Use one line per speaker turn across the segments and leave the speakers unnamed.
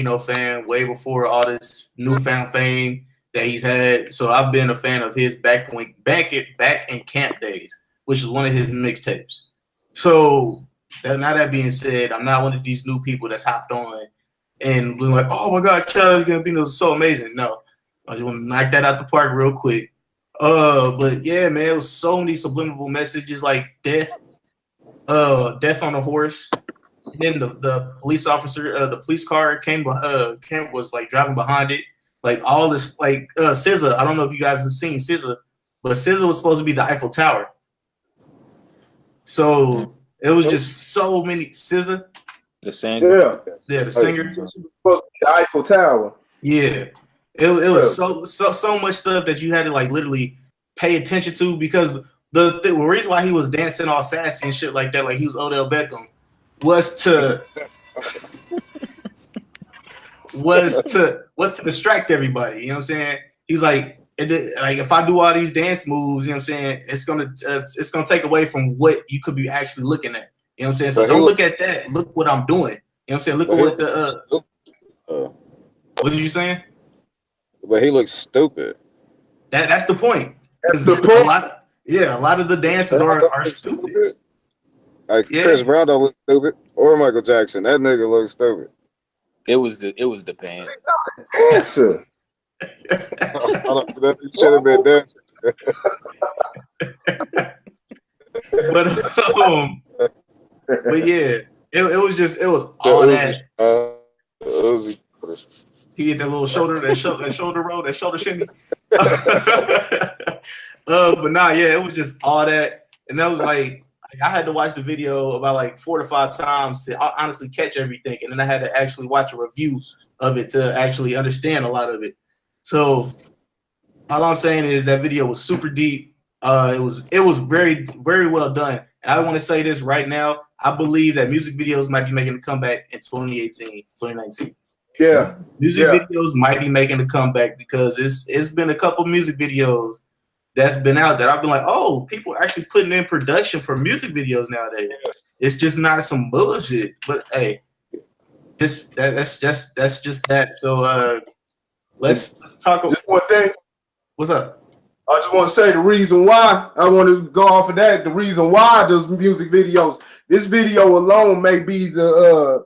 Gambino fan way before all this newfound fame that he's had. So I've been a fan of his back in Camp days, which is one of his mixtapes. So now that being said, I'm not one of these new people that's hopped on and been like, oh my God, Childish Gambino is so amazing. No, I just want to knock that out the park real quick. But yeah, man, it was so many subliminal messages like death on a horse. And then the police officer, the police car came was like driving behind it. Like all this, like SZA. I don't know if you guys have seen SZA, but SZA was supposed to be the Eiffel Tower. So it was just so many SZA.
The singer.
Yeah, the singer.
The Eiffel Tower.
Yeah. It was so much stuff that you had to like literally pay attention to because the reason why he was dancing all sassy and shit like that, like he was Odell Beckham, was to distract everybody. You know what I'm saying? He's like, if I do all these dance moves, you know what I'm saying, it's gonna take away from what you could be actually looking at. You know what I'm saying? So don't look at that. Look what I'm doing. You know what I'm saying? Look at what the what did you saying?
But he looks stupid.
That's the point.
That's the point.
A lot of the dances are stupid.
Like Chris Brown don't look stupid, or Michael Jackson. That nigga looks stupid.
It was the band.
Answer.
That should have been dancing.
but yeah, it was all that. He hit that little shoulder roll, that shoulder shimmy. But nah, yeah, it was just all that, and that was like I had to watch the video about like 4 to 5 times to honestly catch everything, and then I had to actually watch a review of it to actually understand a lot of it. So all I'm saying is that video was super deep. It was very, very well done. And I want to say this right now. I believe that music videos might be making a comeback in 2018, 2019.
Yeah.
Music videos might be making a comeback because it's been a couple music videos that's been out that I've been like, oh, people are actually putting in production for music videos nowadays. Yeah. It's just not some bullshit. But hey, that's just that. So let's talk about
just one thing.
What's up?
I just want to say the reason why I want to go off of that. The reason why those music videos, this video alone may be the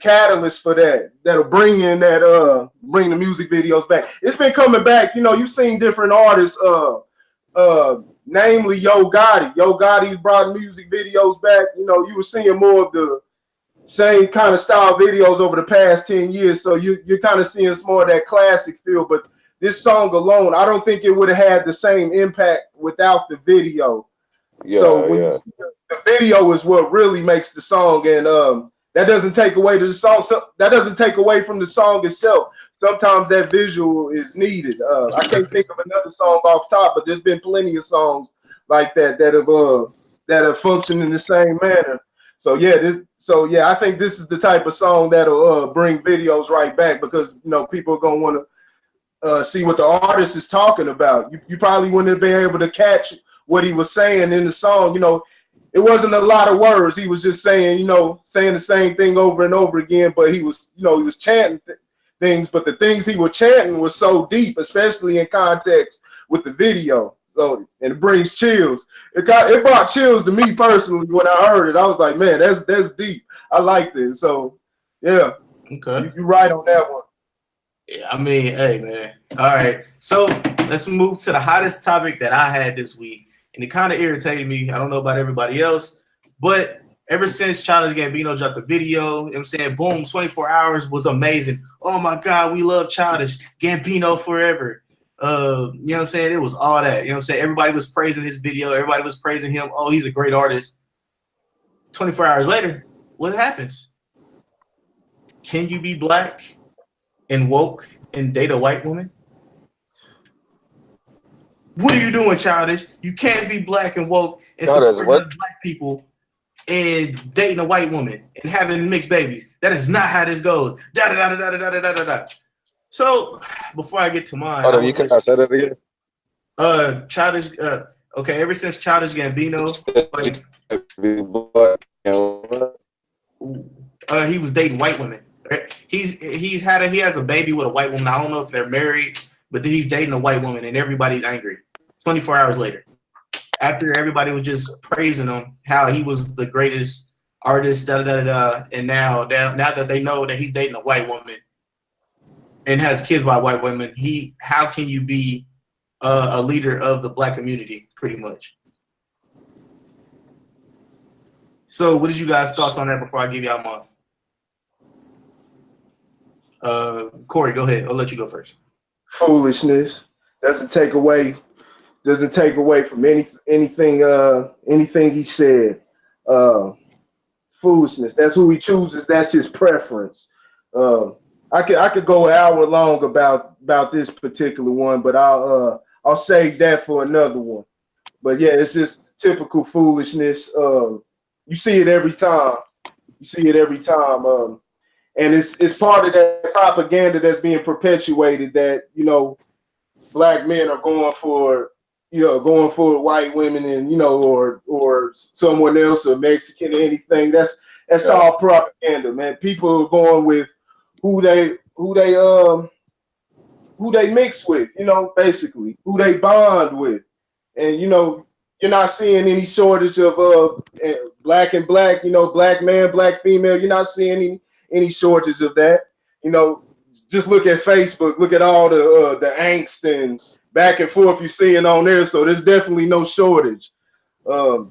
catalyst for that. That'll bring in that bring the music videos back. It's been coming back. You know, you've seen different artists, namely Yo Gotti. Yo Gotti's brought music videos back. You know, you were seeing more of the same kind of style videos over the past 10 years. So you're kind of seeing some more of that classic feel. But this song alone, I don't think it would have had the same impact without the video.
Yeah,
so the video is what really makes the song, and that doesn't take away the song. So that doesn't take away from the song itself. Sometimes that visual is needed. I can't think of another song off top, but there's been plenty of songs like that have functioned in the same manner. So yeah, I think this is the type of song that'll bring videos right back, because you know people are gonna want to see what the artist is talking about. You probably wouldn't have been able to catch what he was saying in the song. You know, it wasn't a lot of words. He was just saying, saying the same thing over and over again, but he was chanting things, but the things he was chanting was so deep, especially in context with the video. So, and it brings chills. It brought chills to me personally when I heard it. I was like, man, that's deep. I like this. So yeah.
Okay.
You're right on that one.
Yeah, I mean, hey, man. All right. So let's move to the hottest topic that I had this week. And it kind of irritated me. I don't know about everybody else, but ever since Childish Gambino dropped the video, you know what I'm saying, boom, 24 hours was amazing. Oh, my God, we love Childish Gambino forever. You know what I'm saying? It was all that. You know what I'm saying? Everybody was praising his video. Everybody was praising him. Oh, he's a great artist. 24 hours later, what happens? Can you be black and woke and date a white woman? What are you doing, Childish? You can't be black and woke and support black people and dating a white woman and having mixed babies. That is not how this goes. Da da da da da da da da da. So before I get to mine,
you can say that again.
Childish. Okay, ever since Childish Gambino, he was dating white women. Right? he has a baby with a white woman. I don't know if they're married, but he's dating a white woman, and everybody's angry. 24 hours later, after everybody was just praising him, how he was the greatest artist, and now that they know that he's dating a white woman and has kids by white women, how can you be a leader of the black community, pretty much? So, what is you guys' thoughts on that before I give y'all mine? Corey, go ahead. I'll let you go first.
Foolishness doesn't take away from anything he said. Foolishness. That's who he chooses. That's his preference. I could go an hour long about this particular one, but I'll save that for another one. But yeah, it's just typical foolishness. You see it every time. And it's part of that propaganda that's being perpetuated that, black men are going for white women and, or someone else, or Mexican or anything. That's all propaganda, man. People are going with who they mix with, basically who they bond with. And, you're not seeing any shortage of black and black, black man, black female. You're not seeing any shortage of that. Just look at Facebook. Look at all the angst and back and forth you're seeing on there. So there's definitely no shortage. Yeah,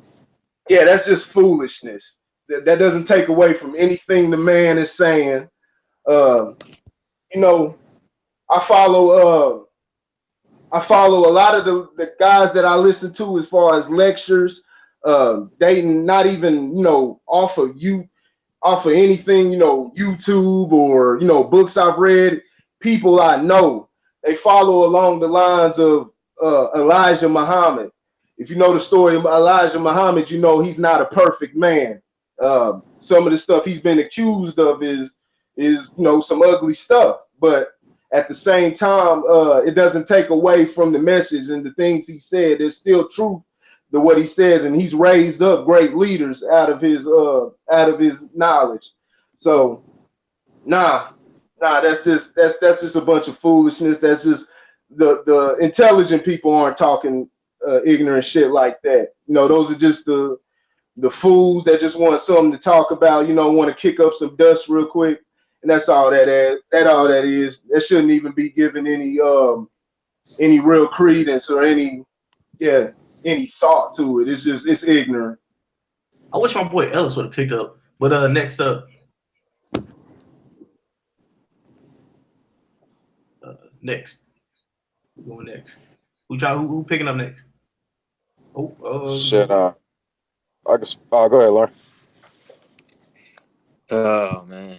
that's just foolishness. That doesn't take away from anything the man is saying. I follow a lot of the guys that I listen to as far as lectures. They not even off of anything, YouTube or books I've read. People I know, they follow along the lines of Elijah Muhammad. If you know the story of Elijah Muhammad, he's not a perfect man. Some of the stuff he's been accused of is some ugly stuff, but at the same time, it doesn't take away from the message and the things he said. There's still truth to what he says, and he's raised up great leaders out of his knowledge. So, that's just a bunch of foolishness. That's just the intelligent people aren't talking ignorant shit like that. Those are just the fools that just want something to talk about. Want to kick up some dust real quick. And that's all that is. That shouldn't even be given any real credence or any thought to it. It's ignorant.
I wish my boy Ellis would have picked up. But next up, next, we're going next. Who picking up next?
Shit. Go ahead, Lauren.
Oh man.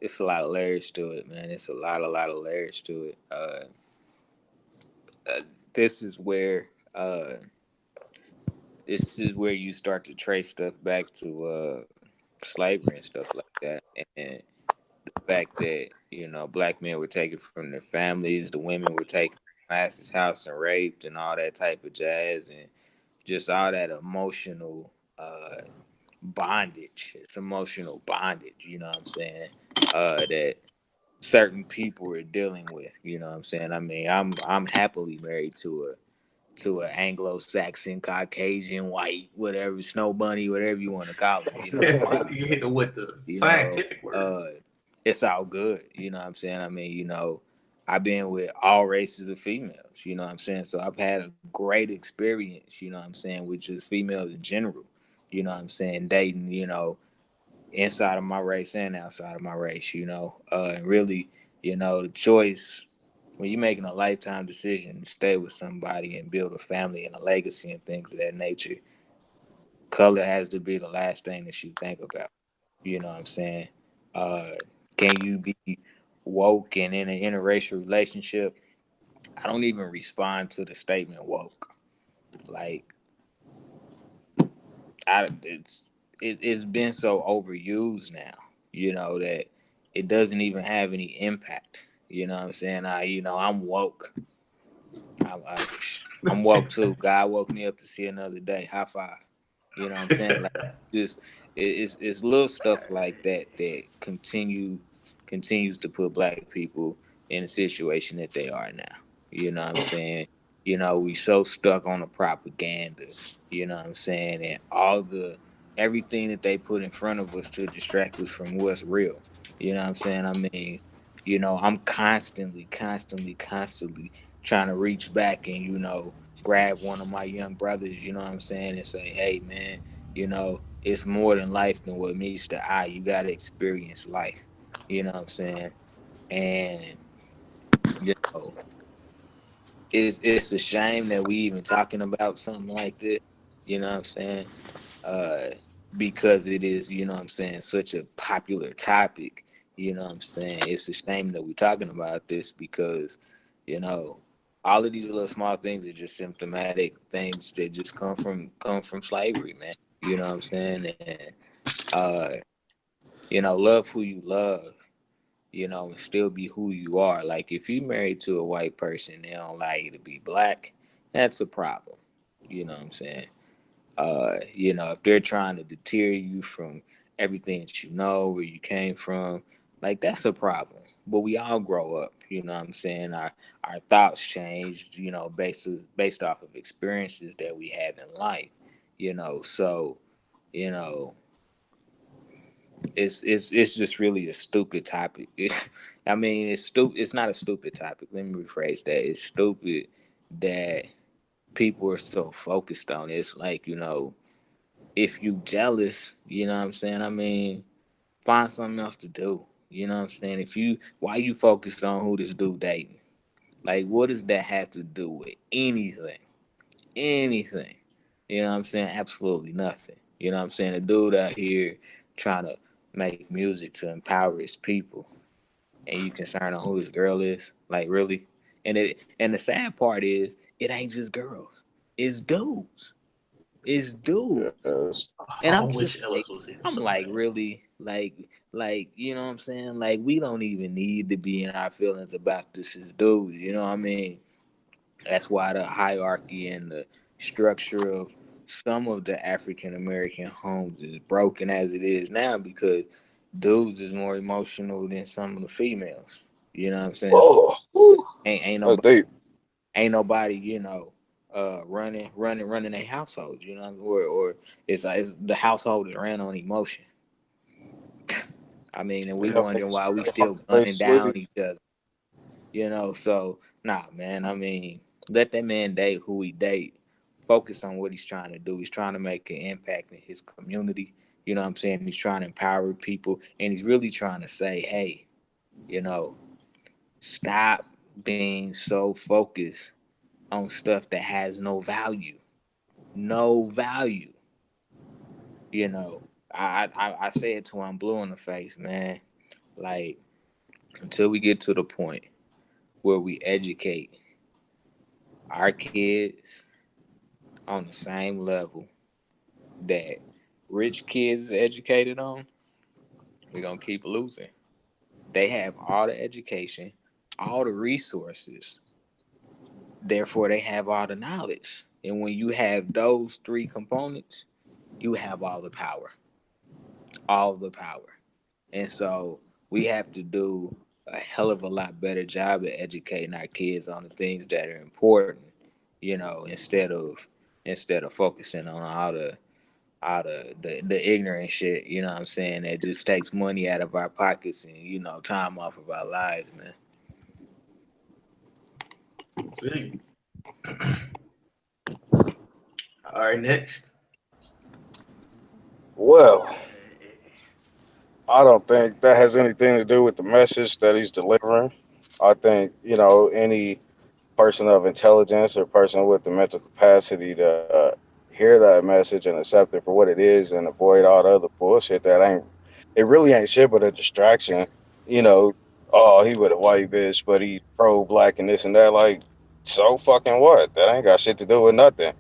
It's a lot of layers to it, man. It's a lot of layers to it. This is where you start to trace stuff back to slavery and stuff like that, and the fact that black men were taken from their families, the women were taken from master's house and raped, and all that type of jazz, and just all that emotional bondage. It's emotional bondage, you know what I'm saying? That certain people are dealing with, you know what I'm saying? I mean, I'm happily married to an Anglo-Saxon, Caucasian, white, whatever, snow bunny, whatever you want to call it. You
you hit it with the scientific word.
It's all good, you know what I'm saying? I mean, I've been with all races of females, you know what I'm saying? So I've had a great experience, you know what I'm saying, with just females in general, you know what I'm saying, dating, inside of my race and outside of my race, and really, the choice when you're making a lifetime decision to stay with somebody and build a family and a legacy and things of that nature, color has to be the last thing that you think about. You know what I'm saying? Can you be woke and in an interracial relationship? I don't even respond to the statement woke. Like, it's been so overused now, that it doesn't even have any impact. You know what I'm saying? I'm woke. I'm woke too. God woke me up to see another day. High five. You know what I'm saying? Like, just it's little stuff like that continue continues to put black people in a situation that they are now. You know what I'm saying? You know, we so stuck on the propaganda, you know what I'm saying, and everything that they put in front of us to distract us from what's real. You know what I'm saying? I mean, you know, I'm constantly trying to reach back and, you know, grab one of my young brothers, you know what I'm saying, and say, hey man, you know, it's more than life than what meets the eye. You gotta experience life. You know what I'm saying? And you know, it's a shame that we even talking about something like this. You know what I'm saying? Uh, because it is, you know what I'm saying, such a popular topic. You know what I'm saying? It's a shame that we're talking about this because, you know, all of these little small things are just symptomatic things that just come from slavery, man. You know what I'm saying? And uh, you know, love who you love, you know, and still be who you are. Like if you married to a white person, they don't allow you to be black, that's a problem. You know what I'm saying? You know, if they're trying to deter you from everything that you know, where you came from, like that's a problem. But we all grow up, you know what I'm saying? Our thoughts change, you know, based off of experiences that we have in life, you know. So, you know, it's just really a stupid topic. I mean, it's stupid. It's not a stupid topic. Let me rephrase that. It's stupid that people are so focused on it. It's like, you know, if you jealous, you know what I'm saying? I mean, find something else to do. You know what I'm saying? Why you focused on who this dude dating? Like, what does that have to do with anything? Anything. You know what I'm saying? Absolutely nothing. You know what I'm saying? A dude out here trying to make music to empower his people, and you concerned on who his girl is? Like, really? And the sad part is, it ain't just girls. It's dudes. It's dudes.
Yes.
And
I wish
like,
Ellis was here.
I'm
So
like,
bad.
really? Like, you know what I'm saying? Like, we don't even need to be in our feelings about this as dudes. You know what I mean? That's why the hierarchy and the structure of some of the African American homes is broken as it is now because dudes is more emotional than some of the females. You know what I'm saying?
Oh, whew.
Ain't
That's
nobody,
deep.
you know, running a household. You know, or it's the household is ran on emotion. I mean, and we
Yeah,
wondering why we still
they
gunning down
sleep.
each other. You know, so nah, man. I mean, let that man date who he date. Focus on what he's trying to do. He's trying to make an impact in his community. You know what I'm saying? He's trying to empower people, and he's really trying to say, hey, you know, stop being so focused on stuff that has no value. No value. You know, I say it to him blue in the face, man. Like until we get to the point where we educate our kids on the same level that rich kids are educated on, we're gonna keep losing. They have all the education, all the resources, therefore they have all the knowledge. And when you have those three components, you have all the power. All the power. And so we have to do a hell of a lot better job at educating our kids on the things that are important, you know, instead of focusing on all the ignorant shit, you know what I'm saying, that just takes money out of our pockets and, you know, time off of our lives, man.
Feel you. All right, next.
Well, I don't think that has anything to do with the message that he's delivering. I think, any person of intelligence or person with the mental capacity to hear that message and accept it for what it is and avoid all the other bullshit it really ain't shit but a distraction. You know, oh, he with a white bitch, but he pro black and this and that. Like, so fucking what? That ain't got shit to do with nothing.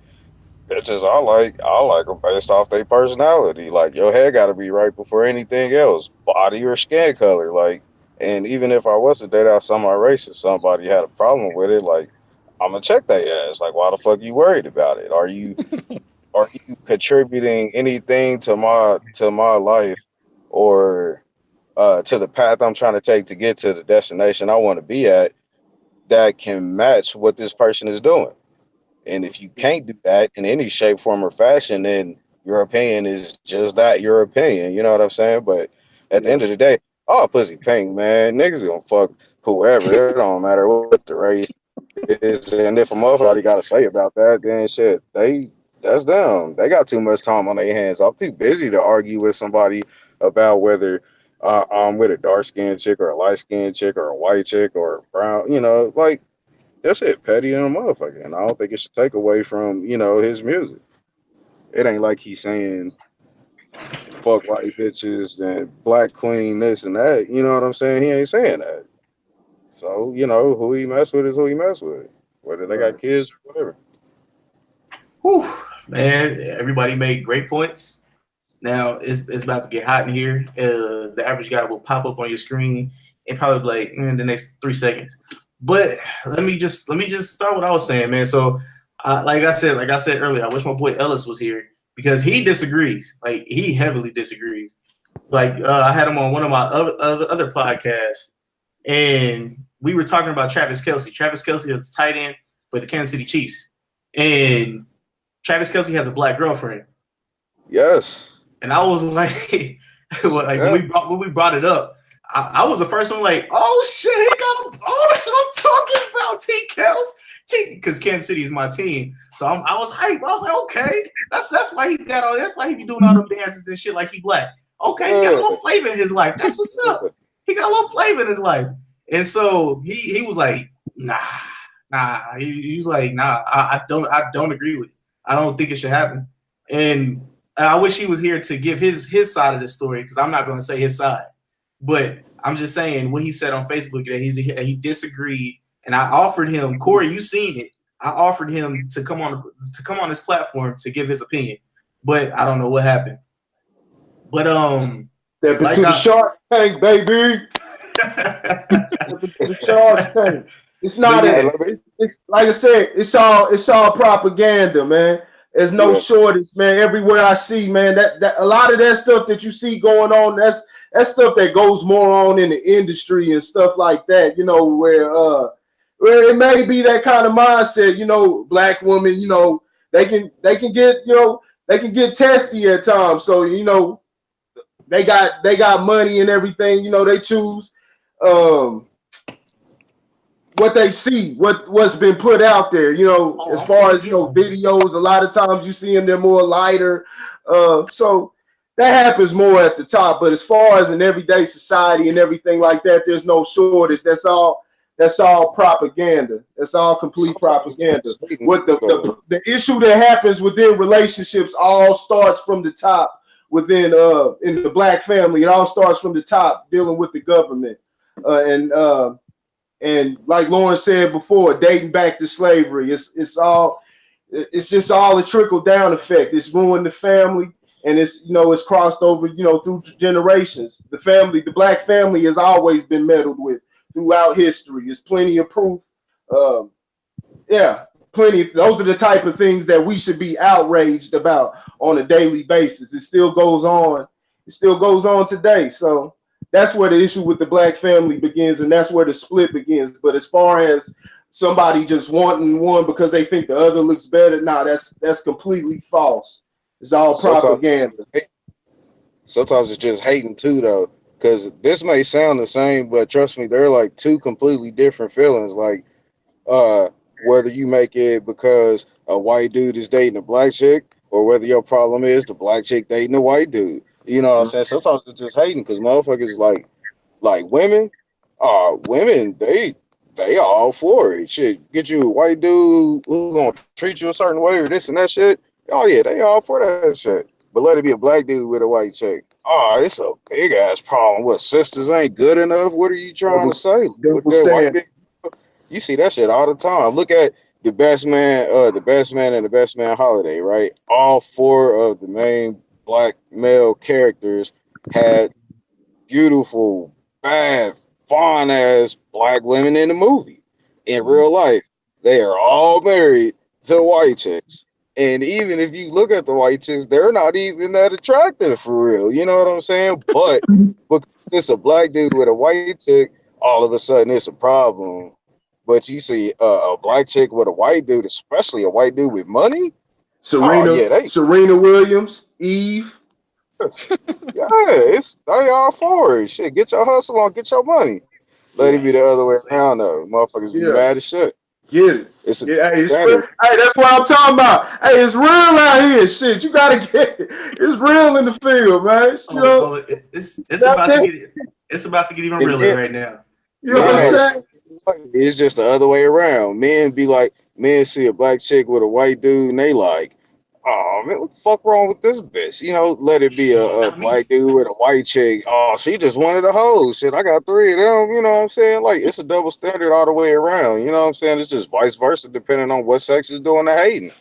Bitches, I like them based off their personality. Like, your head got to be right before anything else, body or skin color. Like, and even if I was to date out somebody racist, somebody had a problem with it, like, I'm gonna check their ass. Like, why the fuck you worried about it? Are you contributing anything to my life, or to the path I'm trying to take to get to the destination I want to be at that can match what this person is doing. And if you can't do that in any shape, form, or fashion, then your opinion is just that, your opinion. You know what I'm saying? But at the end of the day, all pussy pink, man. Niggas gonna fuck whoever. It don't matter what the race is. And if a motherfucker got to say about that, then shit, that's them. They got too much time on their hands. I'm too busy to argue with somebody about whether I'm with a dark skinned chick or a light skinned chick or a white chick or a brown. You know, like that's it, petty and a motherfucker. And I don't think it should take away from his music. It ain't like he's saying fuck white bitches and black queen this and that. You know what I'm saying? He ain't saying that. So who he mess with is who he mess with, whether they got kids or whatever.
Whew, man, everybody made great points. Now it's about to get hot in here. The average guy will pop up on your screen in probably like in the next 3 seconds. But let me just start what I was saying, man. So, like I said earlier, I wish my boy Ellis was here because he disagrees. Like he heavily disagrees. Like I had him on one of my other podcasts, and we were talking about Travis Kelce. Travis Kelce is tight end for the Kansas City Chiefs, and Travis Kelce has a black girlfriend.
Yes.
And I was like, when we brought it up, I was the first one like, oh shit, he got that's what I'm talking about, T. Kels. Because Kansas City is my team. So I was hyped. I was like, okay, that's why he got all that's why he be doing all them dances and shit like he black. Okay, he got a little flavor in his life. That's what's up. He got a little flavor in his life. And so he was like, nah. He was like, nah, I don't agree with it. I don't think it should happen. And I wish he was here to give his side of the story because I'm not going to say his side. But I'm just saying what he said on Facebook that he disagreed. And I offered him, Corey, you seen it. I offered him to come on this platform to give his opinion. But I don't know what happened. But
step into the Shark Tank, baby. The Shark Tank. It's not. It's like I said. It's all propaganda, man. There's no shortage, man. Everywhere I see, man, that a lot of that stuff that you see going on, that's stuff that goes more on in the industry and stuff like that. Where it may be that kind of mindset. Black women, they can get testy at times. So they got money and everything. They choose what they see, what's been put out there. As far as videos, a lot of times you see them, they're more lighter. So that happens more at the top. But as far as in everyday society and everything like that, there's no shortage. That's all propaganda. That's all complete propaganda. What the issue that happens within relationships all starts from the top within in the black family. It all starts from the top, dealing with the government. And like Lauren said before, dating back to slavery. It's just all a trickle down effect. It's ruined the family, and it's crossed over through generations. The black family has always been meddled with throughout history. There's plenty of proof. Plenty. Those are the type of things that we should be outraged about on a daily basis. It still goes on. It still goes on today. So that's where the issue with the black family begins, and that's where the split begins. But as far as somebody just wanting one because they think the other looks better, that's completely false. It's all propaganda.
Sometimes it's just hating too, though, because this may sound the same, but trust me, they're like two completely different feelings. Like, whether you make it because a white dude is dating a black chick, or whether your problem is the black chick dating a white dude. You know what I'm saying? Sometimes it's just hating because motherfuckers like women. Women, they all for it. Shit, get you a white dude who's gonna treat you a certain way or this and that shit. Oh yeah, they all for that shit. But let it be a black dude with a white chick. Oh, it's a big ass problem. What, sisters ain't good enough? What are you trying to say? You see that shit all the time. Look at the best man and the best man holiday, right? All four of the main black male characters had beautiful, bad, fine ass black women in the movie. In real life, they are all married to white chicks. And even if you look at the white chicks, they're not even that attractive for real. You know what I'm saying? But because it's a black dude with a white chick, all of a sudden it's a problem. But you see a black chick with a white dude, especially a white dude with money.
Serena, Serena Williams, Eve.
Yeah, they all for it. Shit, get your hustle on, get your money. Let it be the other way around though. Motherfuckers be mad as shit.
Get it.
It's
hey, that's what I'm talking about. Hey, it's real out here. Shit, you gotta get it. It's real in the field, man.
It's about to get even realer right now.
You know what I'm saying?
It's just the other way around. Men see a black chick with a white dude, and they like, oh man, what the fuck wrong with this bitch? You know, let it be a black dude with a white chick. Oh, she just wanted a hoe. Shit, I got 3 of them. You know what I'm saying? Like, it's a double standard all the way around. You know what I'm saying? It's just vice versa depending on what sex is doing the hating.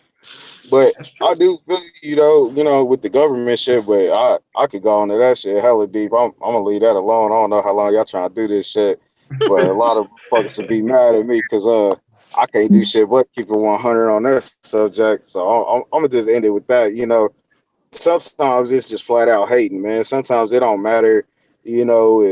But I do feel, you know, with the government shit, but I could go into that shit hella deep. I'm gonna leave that alone. I don't know how long y'all trying to do this shit, but a lot of fuckers would be mad at me because I can't do shit but keep it 100 on that subject. So I'm gonna just end it with that. You know, sometimes it's just flat out hating, man. Sometimes it don't matter, you know,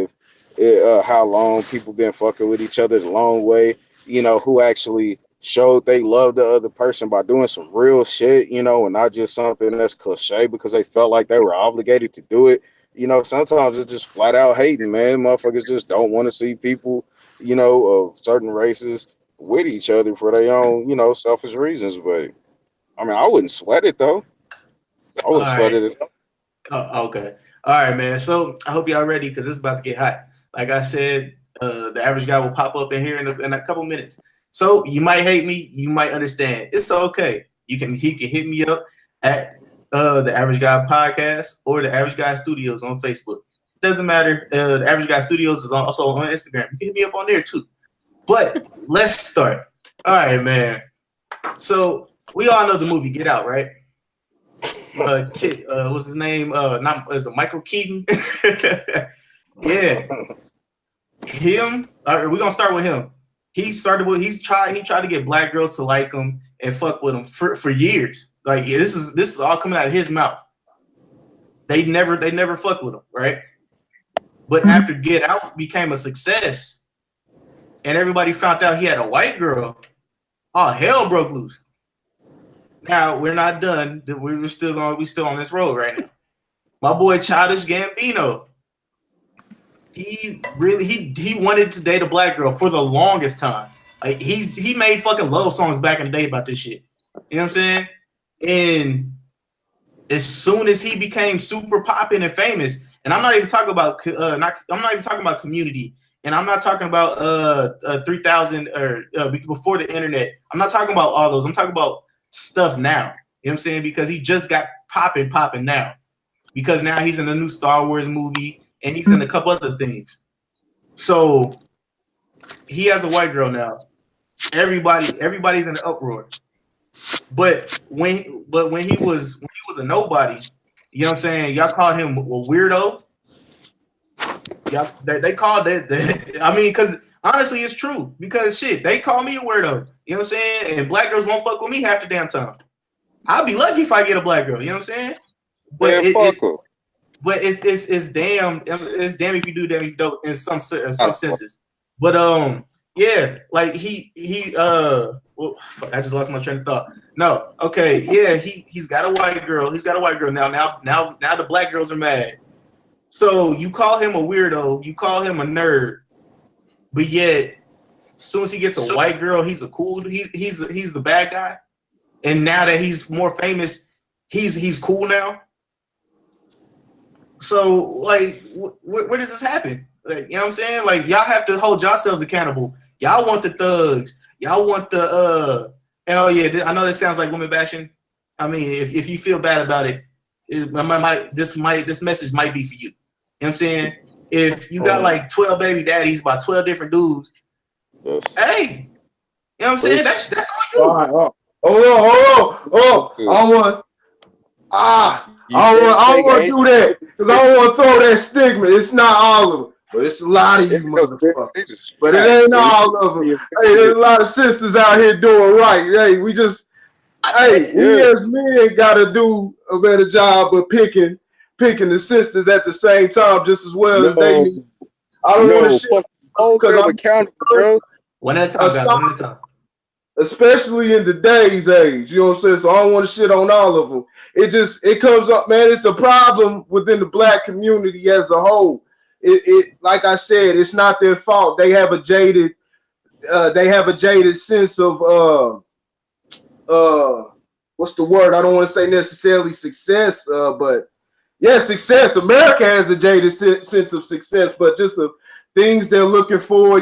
if how long people been fucking with each other the long way. You know, who actually showed they love the other person by doing some real shit, you know, and not just something that's cliche because they felt like they were obligated to do it. You know, sometimes it's just flat out hating, man. Motherfuckers just don't want to see people, you know, of certain races with each other for their own, you know, selfish reasons. But I mean, I wouldn't sweat it though. I wouldn't sweat it.
Oh, okay. All right, man. So I hope y'all ready because it's about to get hot. Like I said, the average guy will pop up in here in a couple minutes. So you might hate me, you might understand. It's okay. He can hit me up at the Average Guy Podcast or the Average Guy Studios on Facebook. Doesn't matter. The Average Guy Studios is also on Instagram. You can hit me up on there too. But let's start. All right, man. So we all know the movie Get Out, right? What's his name? Is it Michael Keaton? Yeah. Him. We're gonna start with him. He tried to get black girls to like him and fuck with him for years. Like this is all coming out of his mouth. They never fucked with him, right? But after Get Out became a success and everybody found out he had a white girl, oh hell broke loose. Now we're not done. We're still on this road right now. My boy Childish Gambino. He wanted to date a black girl for the longest time. Like he made fucking love songs back in the day about this shit. You know what I'm saying? And as soon as he became super popping and famous, and I'm not even talking about Community, and I'm not talking about 3000 or before the internet. I'm not talking about all those. I'm talking about stuff now. You know what I'm saying? Because he just got popping now. Because now he's in a new Star Wars movie. And he's in a couple other things. So he has a white girl now. Everybody's in an uproar. But when he was a nobody, you know what I'm saying? Y'all called him a weirdo. Y'all they called that. I mean, because honestly, it's true. Because shit, they call me a weirdo. You know what I'm saying? And black girls won't fuck with me half the damn time. I'll be lucky if I get a black girl. You know what I'm saying? But But it's damn if you do, damn if you don't in some senses. But yeah, like well, I just lost my train of thought. No, okay, yeah, he's got a white girl. He's got a white girl now the black girls are mad. So you call him a weirdo, you call him a nerd, but yet as soon as he gets a white girl, he's the bad guy. And now that he's more famous, he's cool now. So, like, where does this happen? Like, you know what I'm saying? Like, y'all have to hold yourselves accountable. Y'all want the thugs. Y'all want the and oh yeah, I know this sounds like women bashing. I mean, if you feel bad about it, this message might be for you. You know what I'm saying? If you got like 12 baby daddies by 12 different dudes, hey, you know what I'm saying? That's all I do.
Hold on. I don't want to do that because I don't want to throw that stigma. It's not all of them, but it's a lot of you motherfuckers. But it ain't all of them. Hey, there's a lot of sisters out here doing right. Hey, Hey, we
Yeah.
as men gotta do a better job of picking the sisters at the same time, just as well as they
No,
need. I don't want to
no,
shit
fuck, hold
because
them
I'm
accountable, bro.
One at a
a
time, guys.
solid,
One at a time.
especially in today's age. You know what I'm saying? So I don't want to shit on all of them. It comes up, man. It's a problem within the black community as a whole. It like I said, it's not their fault. They have a jaded sense of what's the word? I don't want to say necessarily success, but yeah, success. America has a jaded sense of success, but just of things they're looking for,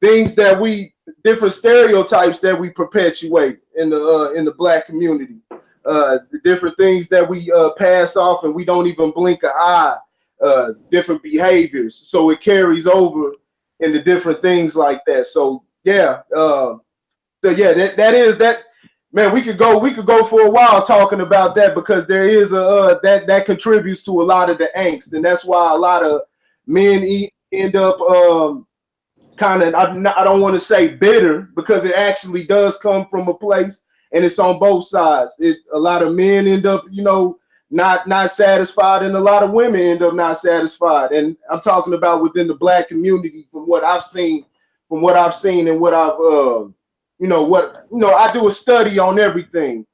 things that different stereotypes that we perpetuate in the black community, the different things that we pass off and we don't even blink an eye, different behaviors. So it carries over into different things like that. So yeah, that is that. Man, we could go for a while talking about that because there is that contributes to a lot of the angst, and that's why a lot of men end up kind of I don't want to say bitter because it actually does come from a place, and it's on both sides. A lot of men end up not satisfied, and a lot of women end up not satisfied, and I'm talking about within the black community from what I've seen, and what I've I do a study on everything.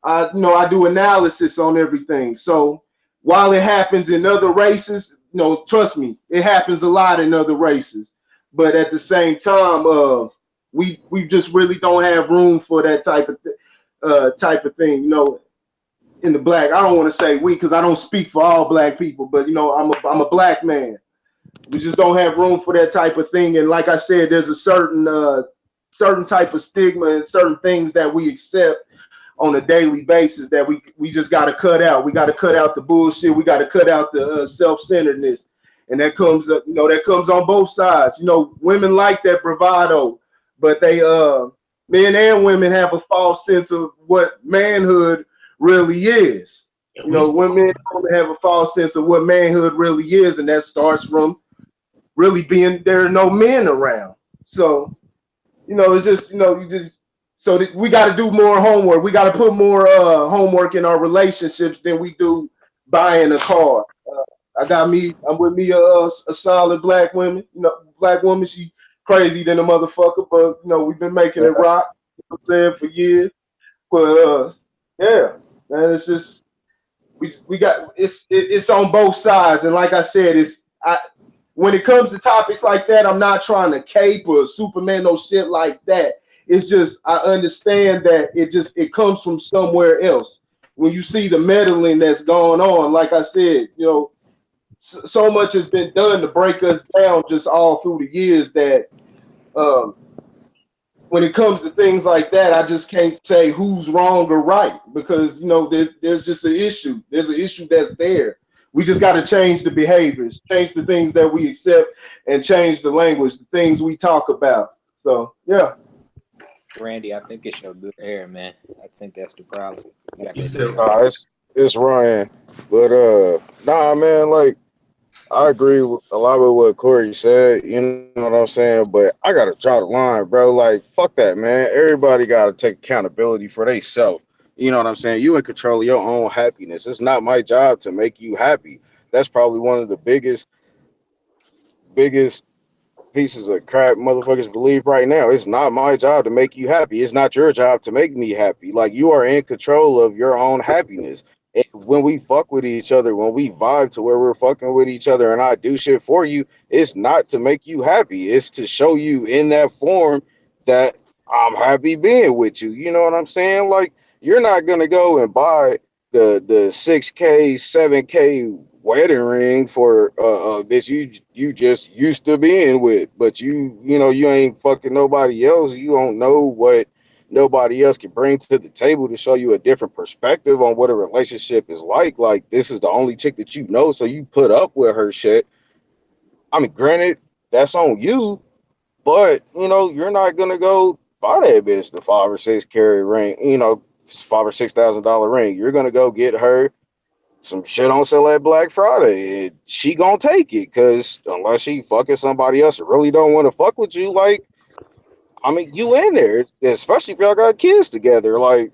I do analysis on everything. So while it happens in other races, trust me, it happens a lot in other races. But at the same time, we just really don't have room for that type of thing. In the black, I don't want to say we because I don't speak for all black people, but I'm a black man. We just don't have room for that type of thing. And like I said, there's a certain type of stigma and certain things that we accept on a daily basis that we just got to cut out. We got to cut out the bullshit. We got to cut out the self-centeredness, and that comes on both sides. Women like that bravado, but they men and women have a false sense of what manhood really is. Women have a false sense of what manhood really is, and that starts from really being there are no men around. So it's just we got to do more homework. We got to put more homework in our relationships than we do buying a car. I'm with me a solid black woman. Black woman, she crazy than a motherfucker, but we've been making it rock. You know what I'm saying, for years. But yeah, man, it's just we got it's on both sides, and like I said, when it comes to topics like that, I'm not trying to cape or Superman, no shit like that. It's just I understand that it comes from somewhere else. When you see the meddling that's going on, like I said, so much has been done to break us down just all through the years that when it comes to things like that, I just can't say who's wrong or right because there's just an issue. There's an issue that's there. We just got to change the behaviors, change the things that we accept, and change the language, the things we talk about. So yeah.
Randy, I think it's your good hair, man. I think that's the problem. You got
You
that
still-
good hair.
It's Ryan, but nah, man, like I agree with a lot of what Corey said. You know what I'm saying? But I gotta draw the line, bro. Like fuck that, man. Everybody gotta take accountability for themselves. You know what I'm saying? You in control of your own happiness. It's not my job to make you happy. That's probably one of the biggest pieces of crap motherfuckers believe right now. It's not my job to make you happy. It's not your job to make me happy. Like you are in control of your own happiness. And when we fuck with each other, when we vibe to where we're fucking with each other and I do shit for you, it's not to make you happy. It's to show you in that form that I'm happy being with you. You know what I'm saying? Like you're not gonna go and buy the 6K, 7K wedding ring for a bitch you just used to being with, but you ain't fucking nobody else. You don't know what nobody else can bring to the table to show you a different perspective on what a relationship is like. Like this is the only chick that you know, so you put up with her shit. I mean, granted, that's on you, but you're not gonna go buy that bitch the 5 or 6 carat ring, $5,000 or $6,000 ring. You're gonna go get her some shit on sale at Black Friday. And she gonna take it because unless she fucking somebody else or really don't want to fuck with you, like I mean, you in there, especially if y'all got kids together. Like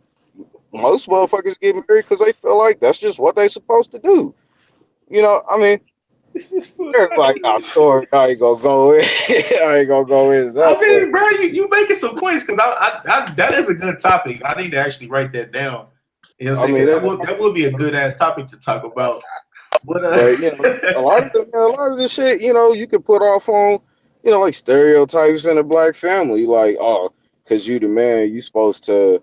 most motherfuckers get married because they feel like that's just what they supposed to do. You know, I mean,
This is
there's like a story. I ain't gonna go in. I ain't gonna go into
I
that.
mean, bro, you making some points because that is a good topic. I need to actually write that down. You know what I'm saying?
I mean,
'Cause that would be a good ass topic to talk about.
but you know, a lot of the shit, you know, you can put off on, you know, like stereotypes in a black family, like, oh, because you the man, you supposed to,